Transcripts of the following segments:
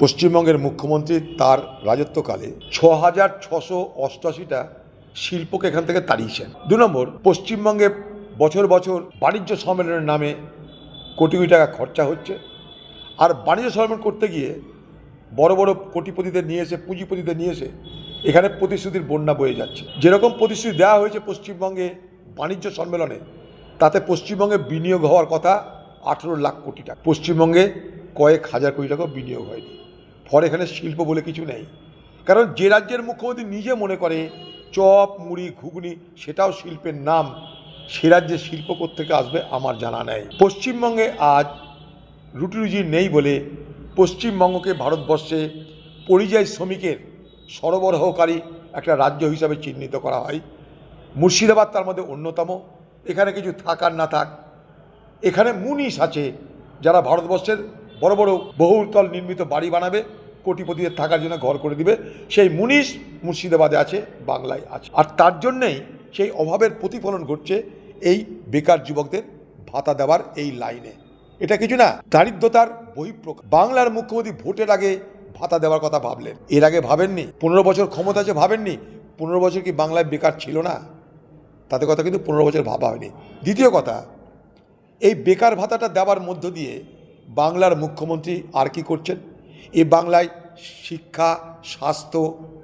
পশ্চিমবঙ্গের মুখ্যমন্ত্রী তার রাজত্বকালে ৬,৬৮৮টা শিল্পকে এখান থেকে তাড়িয়েছেন। ২ নম্বর, পশ্চিমবঙ্গে বছর বছর বাণিজ্য সম্মেলনের নামে কোটি কোটি টাকা খরচা হচ্ছে, আর বাণিজ্য সম্মেলন করতে গিয়ে বড় বড় কোটিপতিদের নিয়ে এসে, পুঁজিপতিদের নিয়ে এসে এখানে প্রতিশ্রুতির বন্যা বয়ে যাচ্ছে। যেরকম প্রতিশ্রুতি দেওয়া হয়েছে পশ্চিমবঙ্গে বাণিজ্য সম্মেলনে, তাতে পশ্চিমবঙ্গে বিনিয়োগ হওয়ার কথা ১৮ লাখ কোটি টাকা। পশ্চিমবঙ্গে কয়েক হাজার কোটি টাকা বিনিয়োগ হয়নি। ফলে এখানে শিল্প বলে কিছু নেই। কারণ যে রাজ্যের মুখ্যমন্ত্রী নিজে মনে করে চপ, মুড়ি, ঘুগনি সেটাও শিল্পের নাম, সে রাজ্যে শিল্প কোত্থেকে আসবে আমার জানা নেই। পশ্চিমবঙ্গে আজ রুটি রুজি নেই বলে পশ্চিমবঙ্গকে ভারতবর্ষে পরিযায়ী শ্রমিকের সরবরাহকারী একটা রাজ্য হিসাবে চিহ্নিত করা হয়। মুর্শিদাবাদ তার মধ্যে অন্যতম। এখানে কিছু থাক আর না থাক, এখানে মুনিশ আছে যারা ভারতবর্ষের বড় বড় বহুতল নির্মিত বাড়ি বানাবে, কোটিপতিদের থাকার জন্য ঘর করে দিবে। সেই মুনিশ মুর্শিদাবাদে আছে, বাংলায় আছে। আর তার জন্যেই সেই অভাবের প্রতিফলন ঘটছে এই বেকার যুবকদের ভাতা দেওয়ার এই লাইনে। এটা কিছু না, দারিদ্রতার বহিঃপ্রকাশ। বাংলার মুখ্যমন্ত্রী ভোটের আগে ভাতা দেওয়ার কথা ভাবলেন, এর আগে ভাবেননি। ১৫ বছর ক্ষমতা আছে, ভাবেননি ১৫ বছর কি বাংলায় বেকার ছিল না? তাদের কথা কিন্তু ১৫ বছর ভাবা হয়নি। দ্বিতীয় কথা, এই বেকার ভাতাটা দেওয়ার মধ্য দিয়ে বাংলার মুখ্যমন্ত্রী আর কি করছেন? এই বাংলায় শিক্ষা, স্বাস্থ্য,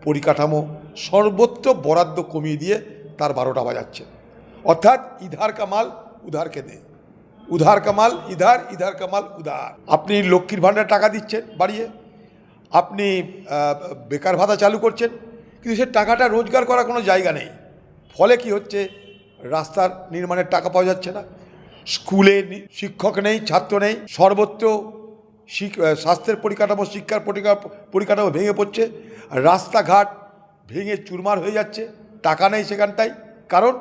পরিকাঠামো সর্বত্র বরাদ্দ কমিয়ে দিয়ে তার ১২টা বাজাচ্ছে। অর্থাৎ ইধার কামাল উধারকে দে, উধার কামাল ইধার, ইধার কামাল উধার। আপনি লক্ষ্মীর ভাণ্ডার টাকা দিচ্ছেন বাড়িয়ে, আপনি বেকার ভাতা চালু করছেন, কিন্তু সে টাকাটা রোজগার করার কোনো জায়গা নেই। ফলে কি হচ্ছে? রাস্তার নির্মাণের টাকা পাওয়া যাচ্ছে না, স্কুলে শিক্ষক নেই, ছাত্র নেই, সর্বত্র স্বাস্থ্যের পরিকাঠামো, শিক্ষার পরিকাঠামো ভেঙে পড়ছে, রাস্তাঘাট ভেঙে চুরমার হয়ে যাচ্ছে। টাকা নেই সেখানটায়, কারণ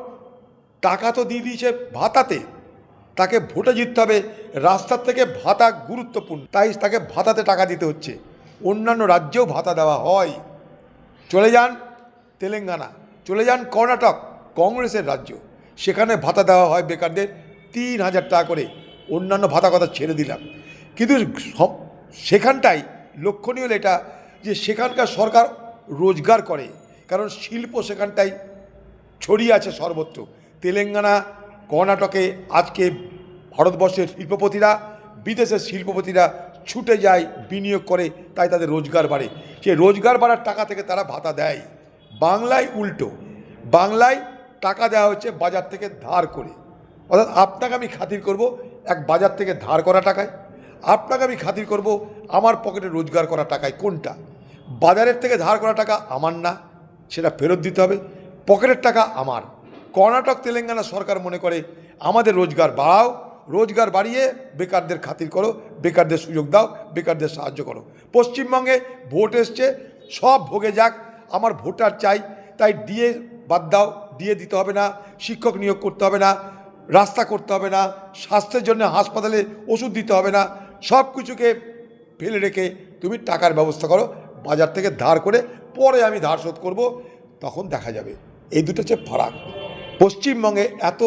টাকা তো দিয়ে দিয়েছে ভাতাতে। তাকে ভোটে জিততে হবে, রাস্তার থেকে ভাতা গুরুত্বপূর্ণ, তাই তাকে ভাতাতে টাকা দিতে হচ্ছে। অন্যান্য রাজ্যেও ভাতা দেওয়া হয়। চলে যান তেলেঙ্গানা, চলে যান কর্ণাটক, কংগ্রেসের রাজ্য, সেখানে ভাতা দেওয়া হয় বেকারদের ৩,০০০ টাকা করে। অন্যান্য ভাতা কথা ছেড়ে দিলাম, কিন্তু সেখানটাই লক্ষণীয় এটা যে সেখানকার সরকার রোজগার করে, কারণ শিল্প সেখানটাই ছড়িয়ে আছে সর্বত্র। তেলেঙ্গানা, কর্ণাটকে আজকে ভারতবর্ষের শিল্পপতিরা, বিদেশের শিল্পপতিরা ছুটে যায়, বিনিয়োগ করে, তাই তাদের রোজগার বাড়ে। সেই রোজগার বাড়ার টাকা থেকে তারা ভাতা দেয়। বাংলায় উল্টো, বাংলায় টাকা দেওয়া হচ্ছে বাজার থেকে ধার করে। অর্থাৎ আপনাকে আমি খাতির করব এক বাজার থেকে ধার করা টাকায়, আপনাকে আমি খাতির করব আমার পকেটে রোজগার করা টাকায়। কোনটা? বাজারের থেকে ধার করা টাকা আমার না, সেটা ফেরত দিতে হবে, পকেটের টাকা আমার। কর্ণাটক, তেলেঙ্গানা সরকার মনে করে আমাদের রোজগার বাড়াও, রোজগার বাড়িয়ে বেকারদের খাতির করো, বেকারদের সুযোগ দাও, বেকারদের সাহায্য করো। পশ্চিমবঙ্গে ভোট এসছে, সব ভোগে যাক, আমার ভোটার চাই, তাই ডিএ বাদ দাও, ডিএ দিতে হবে না, শিক্ষক নিয়োগ করতে হবে না, রাস্তা করতে হবে না, স্বাস্থ্যের জন্য হাসপাতালে ওষুধ দিতে হবে না, সব কিছুকে ফেলে রেখে তুমি টাকার ব্যবস্থা করো বাজার থেকে ধার করে, পরে আমি ধার শোধ করবো, তখন দেখা যাবে। এই দুটো হচ্ছে ফারাক। পশ্চিমবঙ্গে এত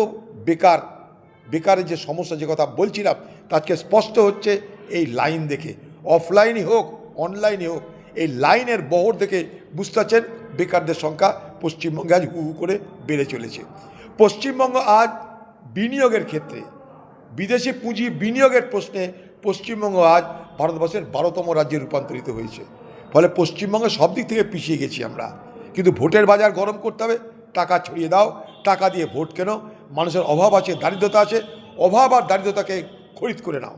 বেকারের যে সমস্যা, যে কথা বলছিলাম, তাকে স্পষ্ট হচ্ছে এই লাইন দেখে। অফলাইনই হোক, অনলাইনে হোক, এই লাইনের বহর দেখে বুঝতে পারছেন বেকারদের সংখ্যা পশ্চিমবঙ্গে আজ হু হু করে বেড়ে চলেছে। পশ্চিমবঙ্গ আজ বিনিয়োগের ক্ষেত্রে, বিদেশি পুঁজি বিনিয়োগের প্রশ্নে পশ্চিমবঙ্গ আজ ভারতবর্ষের 12তম রাজ্যে রূপান্তরিত হয়েছে। ফলে পশ্চিমবঙ্গে সব দিক থেকে পিছিয়ে গেছি আমরা। কিন্তু ভোটের বাজার গরম করতে হবে, টাকা ছড়িয়ে দাও, টাকা দিয়ে ভোট কেনো। মানুষের অভাব আছে, দারিদ্রতা আছে, অভাব আর দারিদ্রতাকে খরিদ করে নাও।